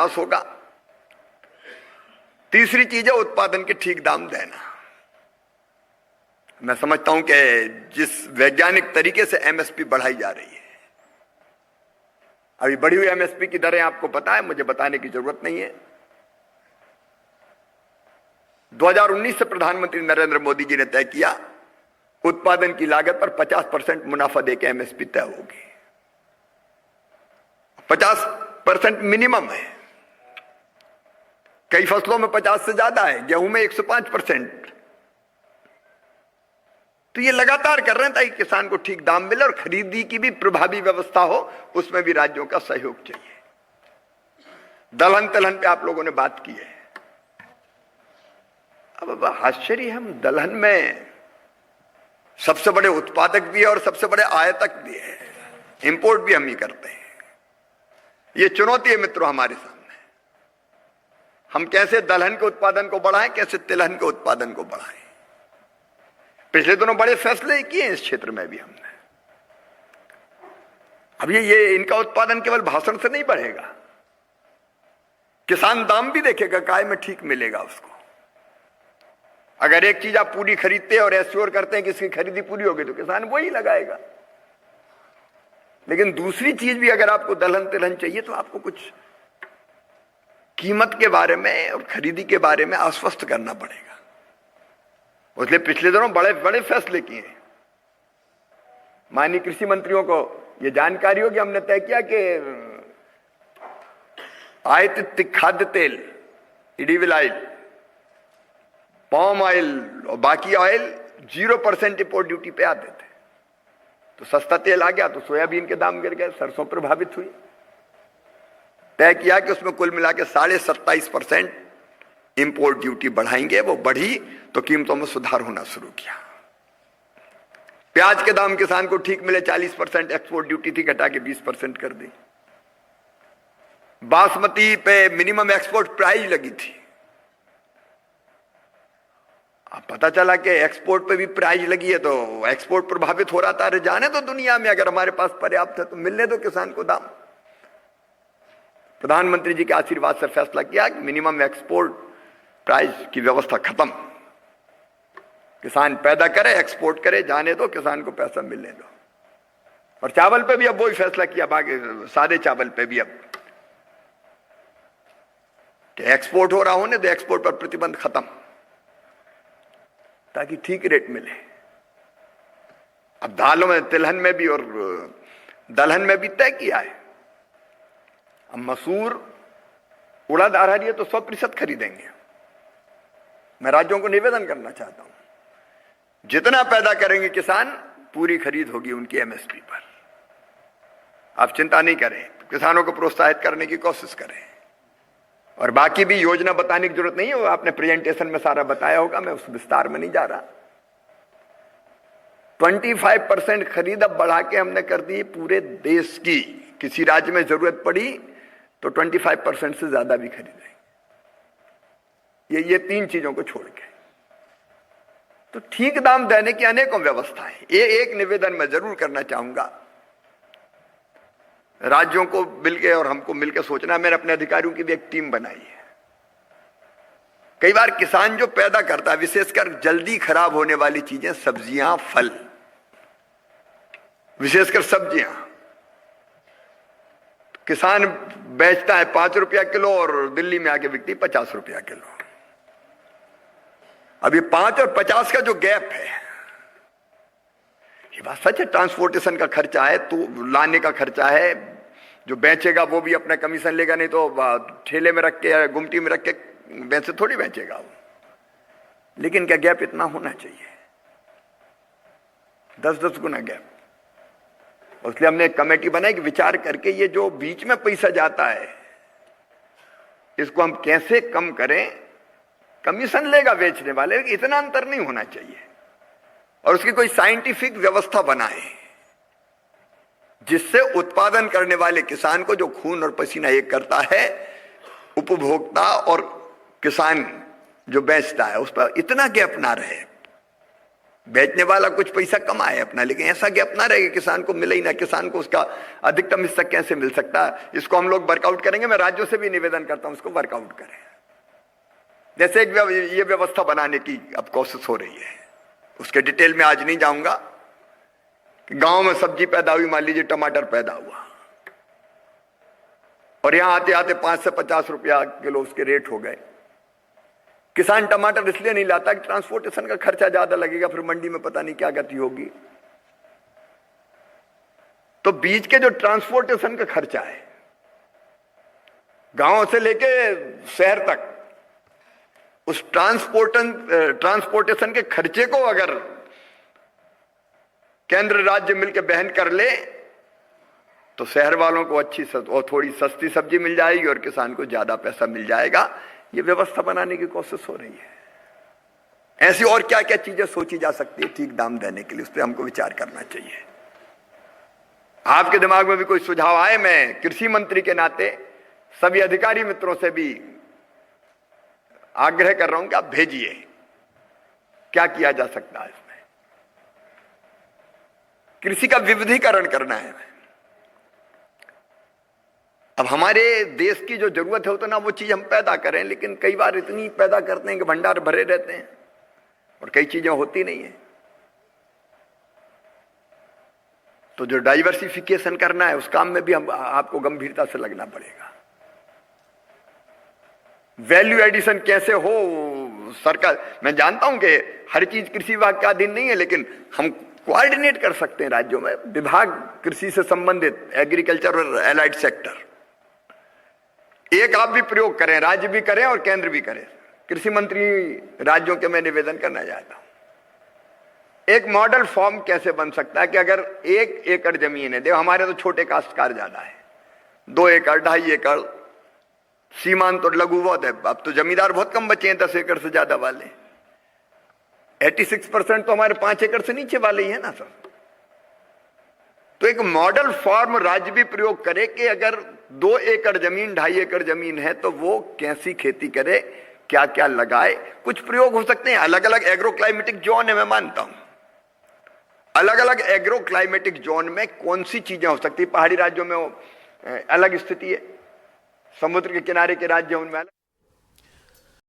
विकास होगा। तीसरी चीज है उत्पादन के ठीक दाम देना। मैं समझता हूं कि जिस वैज्ञानिक तरीके से एमएसपी बढ़ाई जा रही है, अभी बढ़ी हुई एमएसपी की दरें आपको पता है, मुझे बताने की जरूरत नहीं है। 2019 से प्रधानमंत्री नरेंद्र मोदी जी ने तय किया उत्पादन की लागत पर 50% मुनाफा देकर एमएसपी तय होगी। 50% मिनिमम है, कई फसलों में 50 से ज्यादा है, गेहूं में 105%। तो ये लगातार कर रहे हैं ताकि किसान को ठीक दाम मिले और खरीदी की भी प्रभावी व्यवस्था हो, उसमें भी राज्यों का सहयोग चाहिए। दलहन तिलहन पे आप लोगों ने बात की है। अब आश्चर्य है, हम दलहन में सबसे बड़े उत्पादक भी है और सबसे बड़े आयातक भी है, इंपोर्ट भी हम ही करते हैं। ये चुनौती है मित्रों हमारे सामने। हम कैसे दलहन के उत्पादन को बढ़ाएं, कैसे तिलहन के उत्पादन को बढ़ाएं। पिछले दिनों बड़े फैसले किए इस क्षेत्र में भी हमने। अब ये इनका उत्पादन केवल भाषण से नहीं बढ़ेगा, किसान दाम भी देखेगा, काय में ठीक मिलेगा उसको। अगर एक चीज आप पूरी खरीदते हैं और एश्योर करते हैं कि इसकी खरीदी पूरी होगी तो किसान वही लगाएगा। लेकिन दूसरी चीज भी, अगर आपको दलहन तिलहन चाहिए तो आपको कुछ कीमत के बारे में और खरीदी के बारे में आश्वस्त करना पड़ेगा। इसलिए पिछले दिनों बड़े बड़े फैसले किए। माननीय कृषि मंत्रियों को यह जानकारी होगी, हमने तय किया कि आयातित खाद्य तेल, एडिबल ऑयल, पाम ऑयल और बाकी ऑयल 0% इंपोर्ट ड्यूटी पे आते थे। तो सस्ता तेल आ गया तो सोयाबीन के दाम गिर गए, सरसों प्रभावित हुई। तय किया कि उसमें कुल मिला के 27.5% इंपोर्ट ड्यूटी बढ़ाएंगे। वो बढ़ी तो कीमतों में सुधार होना शुरू किया। प्याज के दाम किसान को ठीक मिले, 40% एक्सपोर्ट ड्यूटी थी, घटा के 20% कर दी। बासमती पे मिनिमम एक्सपोर्ट प्राइस लगी थी, अब पता चला कि एक्सपोर्ट पे भी प्राइस लगी है तो एक्सपोर्ट प्रभावित हो रहा था। अरे जाने तो दुनिया में, अगर हमारे पास पर्याप्त है तो मिलने दो किसान को दाम। प्रधानमंत्री जी के आशीर्वाद से फैसला किया कि मिनिमम एक्सपोर्ट प्राइस की व्यवस्था खत्म, किसान पैदा करे, एक्सपोर्ट करे, जाने दो, किसान को पैसा मिलने दो। और चावल पे भी अब वही फैसला किया, बाकी सादे चावल पे भी अब कि एक्सपोर्ट हो रहा होने तो एक्सपोर्ट पर प्रतिबंध खत्म, ताकि ठीक रेट मिले। अब दालों में, तिलहन में भी और दलहन में भी तय किया है। अब मसूर, उड़द, अरहर ये तो 100% खरीदेंगे। मैं राज्यों को निवेदन करना चाहता हूं, जितना पैदा करेंगे किसान, पूरी खरीद होगी उनकी एमएसपी पर। आप चिंता नहीं करें, किसानों को प्रोत्साहित करने की कोशिश करें। और बाकी भी योजना बताने की जरूरत नहीं है, वो आपने प्रेजेंटेशन में सारा बताया होगा, मैं उस विस्तार में नहीं जा रहा। 25% खरीद अब बढ़ा के हमने कर दी पूरे देश की। किसी राज्य में जरूरत पड़ी तो 25% से ज्यादा भी खरीदेंगे। ये 3 चीजों को छोड़ के तो ठीक दाम देने की अनेकों व्यवस्थाएं। ये एक निवेदन मैं जरूर करना चाहूंगा, राज्यों को मिलके और हमको मिलकर सोचना। मैंने अपने अधिकारियों की भी एक टीम बनाई है। कई बार किसान जो पैदा करता है, विशेषकर जल्दी खराब होने वाली चीजें, सब्जियां, फल, विशेषकर सब्जियां, किसान बेचता है 5 रुपया किलो और दिल्ली में आके बिकती 50 रुपया किलो। अब ये 5 और 50 का जो गैप है, ये बात सच है। ट्रांसपोर्टेशन का खर्चा है, तो लाने का खर्चा है, जो बेचेगा वो भी अपना कमीशन लेगा, नहीं तो ठेले में रख के, गुमटी में रख के वैसे थोड़ी बेचेगा वो। लेकिन क्या गैप इतना होना चाहिए? 10-10 गुना गैप। इसलिए हमने एक कमेटी बनाई कि विचार करके ये जो बीच में पैसा जाता है, इसको हम कैसे कम करें। कमीशन लेगा बेचने वाले, इतना अंतर नहीं होना चाहिए। और उसकी कोई साइंटिफिक व्यवस्था बनाए जिससे उत्पादन करने वाले किसान को, जो खून और पसीना एक करता है, उपभोक्ता और किसान जो बेचता है, उस पर इतना गैप ना रहे। बेचने वाला कुछ पैसा कमाए अपना, लेकिन ऐसा कि अपना रहे, किसान को मिले ही ना, किसान को उसका अधिकतम हिस्सा कैसे मिल सकता है, इसको हम लोग वर्कआउट करेंगे। मैं राज्यों से भी निवेदन करता हूं इसको वर्कआउट करें। जैसे एक ये व्यवस्था बनाने की अब कोशिश हो रही है, उसके डिटेल में आज नहीं जाऊंगा। गांव में सब्जी पैदा हुई, मान लीजिए टमाटर पैदा हुआ, और यहां आते आते 5 से 50 रुपया किलो उसके रेट हो गए। किसान टमाटर इसलिए नहीं लाता कि ट्रांसपोर्टेशन का खर्चा ज्यादा लगेगा, फिर मंडी में पता नहीं क्या गति होगी। तो बीज के जो ट्रांसपोर्टेशन का खर्चा है, गांव से लेके शहर तक, उस ट्रांसपोर्टेशन के खर्चे को अगर केंद्र राज्य मिलकर बहन कर ले तो शहर वालों को अच्छी और थोड़ी सस्ती सब्जी मिल जाएगी और किसान को ज्यादा पैसा मिल जाएगा। ये व्यवस्था बनाने की कोशिश हो रही है। ऐसी और क्या क्या चीजें सोची जा सकती है ठीक दाम देने के लिए, उस पर हमको विचार करना चाहिए। आपके दिमाग में भी कोई सुझाव आए, मैं कृषि मंत्री के नाते सभी अधिकारी मित्रों से भी आग्रह कर रहा हूं कि आप भेजिए, क्या किया जा सकता है इसमें। कृषि का विविधीकरण करना है। अब हमारे देश की जो जरूरत है उतना वो चीज हम पैदा करें, लेकिन कई बार इतनी पैदा करते हैं कि भंडार भरे रहते हैं और कई चीजें होती नहीं है। तो जो डाइवर्सिफिकेशन करना है उस काम में भी हम आपको गंभीरता से लगना पड़ेगा। वैल्यू एडिशन कैसे हो, सरकार, मैं जानता हूं कि हर चीज कृषि विभाग का अधीन नहीं है, लेकिन हम कोऑर्डिनेट कर सकते हैं राज्यों में, विभाग कृषि से संबंधित, एग्रीकल्चर और एलाइड सेक्टर, एक आप भी प्रयोग करें, राज्य भी करें और केंद्र भी करे। कृषि मंत्री राज्यों के मैं निवेदन करना चाहता हूं, एक मॉडल फॉर्म कैसे बन सकता है कि अगर 1 एकड़ जमीन है, देखो हमारे तो छोटे काश्तकार ज्यादा है, 2 एकड़ 2.5 एकड़, सीमांत और लघु बहुत है। अब तो जमींदार बहुत कम बचे हैं 10 एकड़ से ज्यादा वाले, 86% तो हमारे 5 एकड़ से नीचे वाले ही है ना सर। तो एक मॉडल फॉर्म राज्य भी प्रयोग करे कि अगर 2 एकड़ जमीन 2.5 एकड़ जमीन है तो वो कैसी खेती करे, क्या क्या लगाए। कुछ प्रयोग हो सकते हैं। अलग अलग एग्रो क्लाइमेटिक जोन है, मैं मानता हूं, अलग अलग एग्रो क्लाइमेटिक जोन में कौन सी चीजें हो सकती है। पहाड़ी राज्यों में अलग स्थिति है, समुद्र के किनारे के राज्य उनमें अलग।